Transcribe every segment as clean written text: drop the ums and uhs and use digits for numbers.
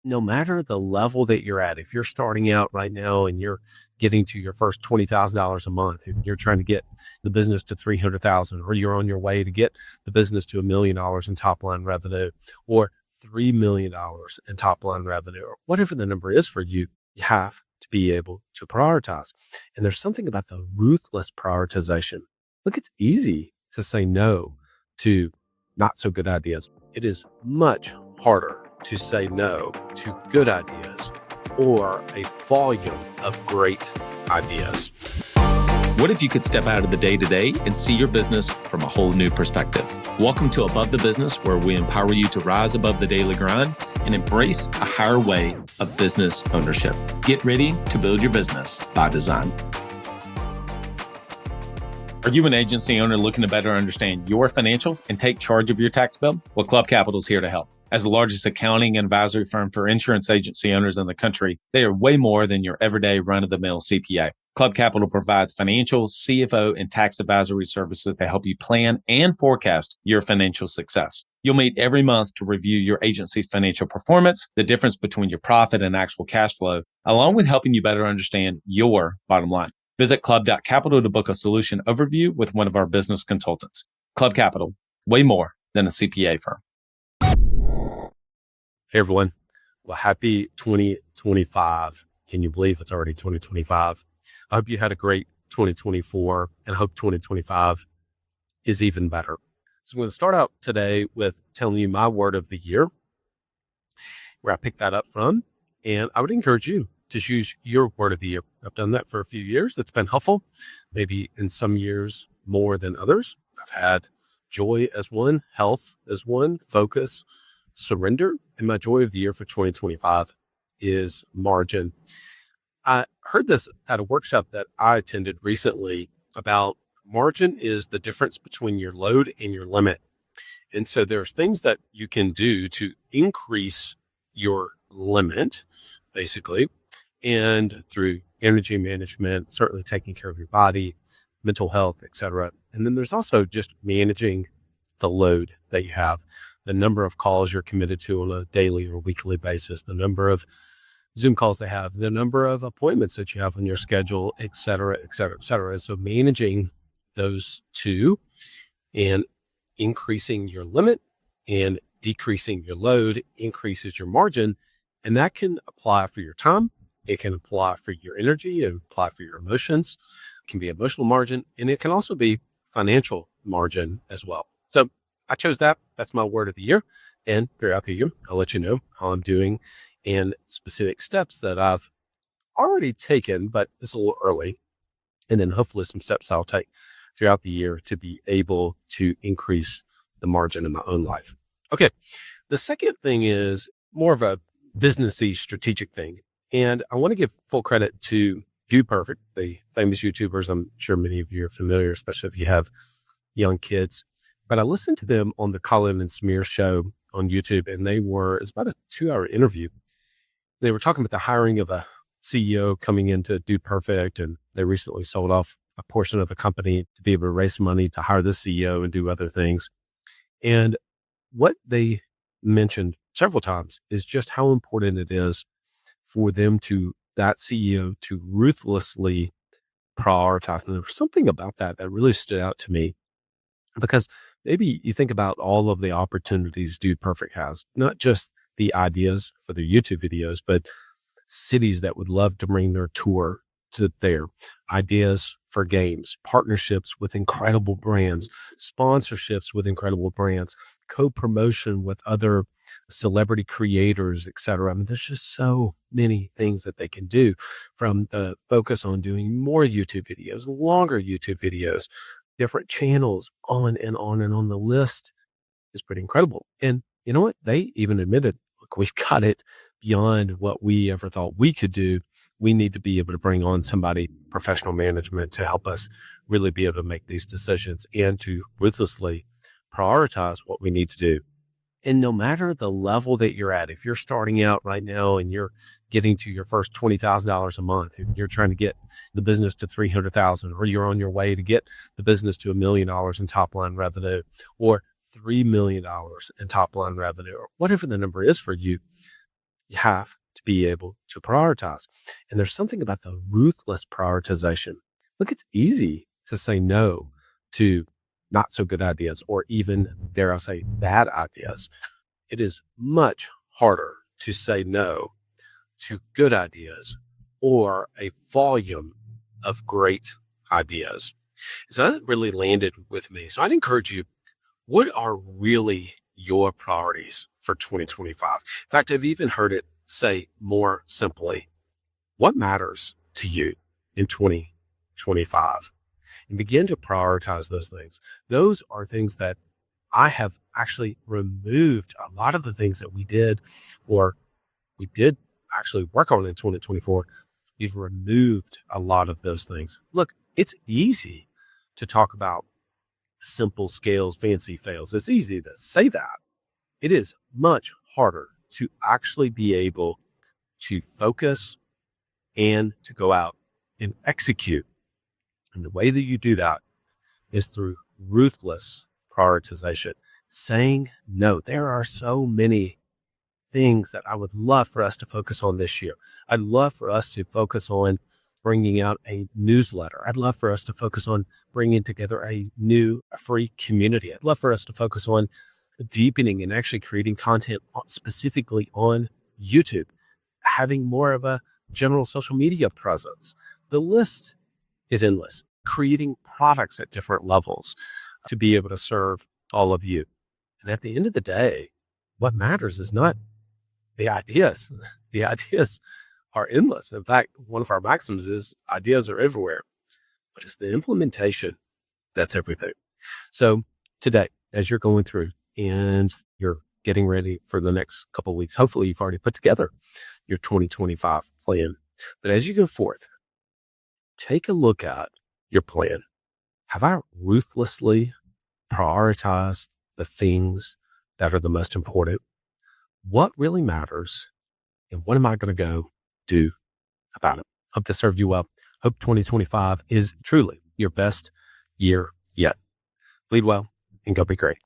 no matter the level that you're at, if you're starting out right now and you're getting to your first $20,000 a month, and you're trying to get the business to 300,000, or you're on your way to get the business to $1 million in top line revenue, or $3 million in top line revenue, or whatever the number is for you, you have to be able to prioritize. And there's something about the ruthless prioritization. Look, it's easy to say no to not so good ideas. It is much harder to say no to good ideas or a volume of great ideas. What if you could step out of the day-to-day and see your business from a whole new perspective? Welcome to Above the Business, where we empower you to rise above the daily grind and embrace a higher way of business ownership. Get ready to build your business by design. Are you an agency owner looking to better understand your financials and take charge of your tax bill? Well, Club Capital is here to help. As the largest accounting and advisory firm for insurance agency owners in the country, they are way more than your everyday run-of-the-mill CPA. Club Capital provides financial, CFO, and tax advisory services to help you plan and forecast your financial success. You'll meet every month to review your agency's financial performance, the difference between your profit and actual cash flow, along with helping you better understand your bottom line. Visit club.capital to book a solution overview with one of our business consultants. Club Capital, way more than a CPA firm. Hey, everyone. Well, happy 2025. Can you believe it's already 2025? I hope you had a great 2024 and hope 2025 is even better. So I'm going to start out today with telling you my word of the year, where I picked that up from. And I would encourage you to choose your word of the year. I've done that for a few years. It's been helpful, maybe in some years more than others. I've had joy as one, health as one, focus, surrender. And my joy of the year for 2025 is margin. I heard this at a workshop that I attended recently about margin is the difference between your load and your limit. And so there's things that you can do to increase your limit, basically, and through energy management, certainly taking care of your body, mental health, etc. And then there's also just managing the load that you have, the number of calls you're committed to on a daily or weekly basis, the number of Zoom calls they have, the number of appointments that you have on your schedule, et cetera, et cetera, et cetera. And so managing those two and increasing your limit and decreasing your load increases your margin. And that can apply for your time. It can apply for your energy and apply for your emotions. It can be emotional margin, and it can also be financial margin as well. So I chose that. That's my word of the year. And throughout the year, I'll let you know how I'm doing and specific steps that I've already taken, but it's a little early. And then hopefully some steps I'll take throughout the year to be able to increase the margin in my own life. Okay. The second thing is more of a businessy strategic thing. And I want to give full credit to Do Perfect, the famous YouTubers. I'm sure many of you are familiar, especially if you have young kids. But I listened to them on the Colin and Smear show on YouTube, and it's about a 2-hour interview. They were talking about the hiring of a CEO coming in to Do Perfect, and they recently sold off a portion of the company to be able to raise money to hire the CEO and do other things. And what they mentioned several times is just how important it is for that CEO to ruthlessly prioritize. And there was something about that really stood out to me, because maybe you think about all of the opportunities Do Perfect has, not just the ideas for their YouTube videos, but cities that would love to bring their tour to there, ideas for games, partnerships with incredible brands, sponsorships with incredible brands, co-promotion with other celebrity creators, et cetera. I mean, there's just so many things that they can do, from the focus on doing more YouTube videos, longer YouTube videos, different channels, on and on and on. The list is pretty incredible. And you know what? They even admitted, look, we've got it beyond what we ever thought we could do. We need to be able to bring on somebody, professional management, to help us really be able to make these decisions and to ruthlessly prioritize what we need to do. And no matter the level that you're at, if you're starting out right now and you're getting to your first $20,000 a month, and you're trying to get the business to 300,000, or you're on your way to get the business to $1 million in top line revenue, or $3 million in top line revenue, or whatever the number is for you, You have to be able to prioritize. And there's something about the ruthless prioritization. Look, it's easy to say no to not so good ideas or even, dare I say, bad ideas. It is much harder to say no to good ideas or a volume of great ideas. So that really landed with me. So I'd encourage you, what are really your priorities for 2025? In fact, I've even heard it say more simply, what matters to you in 2025? And begin to prioritize those things. Those are things that I have actually removed a lot of the things that we did actually work on in 2024. You've removed a lot of those things. Look, it's easy to talk about simple scales, fancy fails. It's easy to say that. It is much harder to actually be able to focus and to go out and execute. And the way that you do that is through ruthless prioritization, saying no. There are so many things that I would love for us to focus on this year. I'd love for us to focus on bringing out a newsletter. I'd love for us to focus on bringing together a free community. I'd love for us to focus on deepening and actually creating content specifically on YouTube, having more of a general social media presence. The list is endless. Creating products at different levels to be able to serve all of you. And at the end of the day, what matters is not the ideas. The ideas are endless. In fact, one of our maxims is ideas are everywhere, but it's the implementation that's everything. So today, as you're going through and you're getting ready for the next couple of weeks, hopefully you've already put together your 2025 plan. But as you go forth, take a look at your plan. Have I ruthlessly prioritized the things that are the most important? What really matters? And what am I going to go do about it? Hope this served you well. Hope 2025 is truly your best year yet. Lead well and go be great.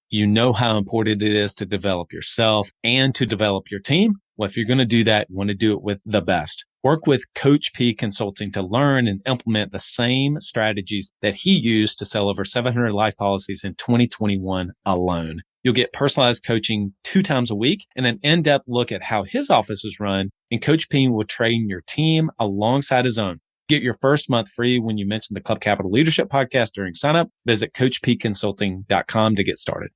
You know how important it is to develop yourself and to develop your team. Well, if you're going to do that, you want to do it with the best. Work with Coach P Consulting to learn and implement the same strategies that he used to sell over 700 life policies in 2021 alone. You'll get personalized coaching 2 times a week and an in-depth look at how his office is run. And Coach P will train your team alongside his own. Get your first month free when you mention the Club Capital Leadership Podcast during sign up. Visit CoachPconsulting.com to get started.